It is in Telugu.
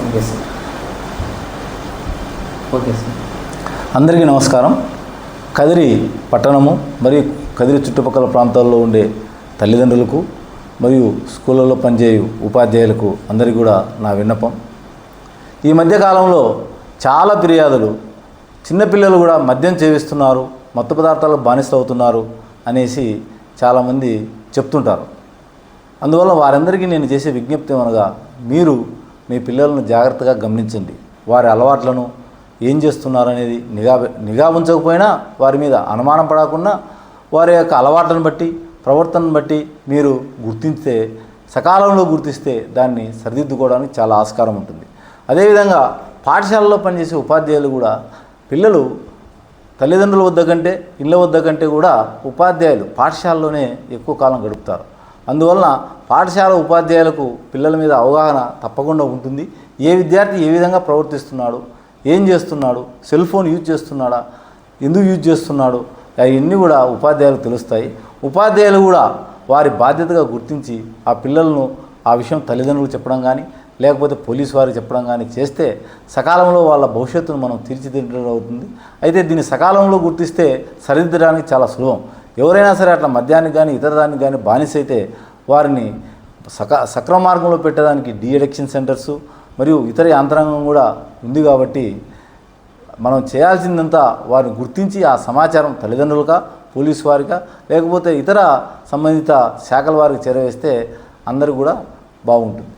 Okay sir. Okay sir. అందరికీ నమస్కారం. కదిరి పట్టణము మరియు కదిరి చుట్టుపక్కల ప్రాంతాల్లో ఉండే తల్లిదండ్రులకు మరియు స్కూళ్ళలో పనిచేయు ఉపాధ్యాయులకు అందరికీ కూడా నా విన్నపం. ఈ మధ్యకాలంలో చాలా ఫిర్యాదులు, చిన్నపిల్లలు కూడా మద్యం సేవిస్తున్నారు, మత్తు పదార్థాలకు బానిసలు అవుతున్నారు అనేసి చాలామంది చెప్తుంటారు. అందువల్ల వారందరికీ నేను చేసే విజ్ఞప్తి అనగా, మీరు మీ పిల్లలను జాగ్రత్తగా గమనించండి. వారి అలవాట్లను ఏం చేస్తున్నారు అనేది నిఘా ఉంచకపోయినా వారి మీద అనుమానం పడకుండా వారి యొక్క అలవాట్లను బట్టి ప్రవర్తనను బట్టి మీరు గుర్తిస్తే, సకాలంలో గుర్తిస్తే దాన్ని సరిదిద్దుకోవడానికి చాలా ఆస్కారం ఉంటుంది. అదేవిధంగా పాఠశాలలో పనిచేసే ఉపాధ్యాయులు కూడా పిల్లలు తల్లిదండ్రుల వద్ద కంటే ఇళ్ళ వద్ద కంటే కూడా ఉపాధ్యాయులు పాఠశాలలోనే ఎక్కువ కాలం గడుపుతారు. అందువలన పాఠశాల ఉపాధ్యాయులకు పిల్లల మీద అవగాహన తప్పకుండా ఉంటుంది. ఏ విద్యార్థి ఏ విధంగా ప్రవర్తిస్తున్నాడు, ఏం చేస్తున్నాడు, సెల్ ఫోన్ యూజ్ చేస్తున్నాడా, ఎందుకు యూజ్ చేస్తున్నాడు, అవన్నీ కూడా ఉపాధ్యాయులకు తెలుస్తాయి. ఉపాధ్యాయులు కూడా వారి బాధ్యతగా గుర్తించి ఆ పిల్లలను ఆ విషయం తల్లిదండ్రులకు చెప్పడం కానీ లేకపోతే పోలీసు వారికి చెప్పడం కానీ చేస్తే సకాలంలో వాళ్ళ భవిష్యత్తును మనం తీర్చిదిద్దడం అవుతుంది. అయితే దీన్ని సకాలంలో గుర్తిస్తే సరిదిద్దడానికి చాలా సులభం. ఎవరైనా సరే అట్లా మద్యానికి కానీ ఇతర దానికి కానీ బానిస అయితే వారిని సక్రమ మార్గంలో పెట్టడానికి డీఅడిక్షన్ సెంటర్సు మరియు ఇతర యంత్రాంగం కూడా ఉంది. కాబట్టి మనం చేయాల్సిందంతా వారిని గుర్తించి ఆ సమాచారం తల్లిదండ్రులుగా, పోలీసు వారిగా లేకపోతే ఇతర సంబంధిత శాఖల వారికి చేరవేస్తే అందరూ కూడా బాగుంటుంది.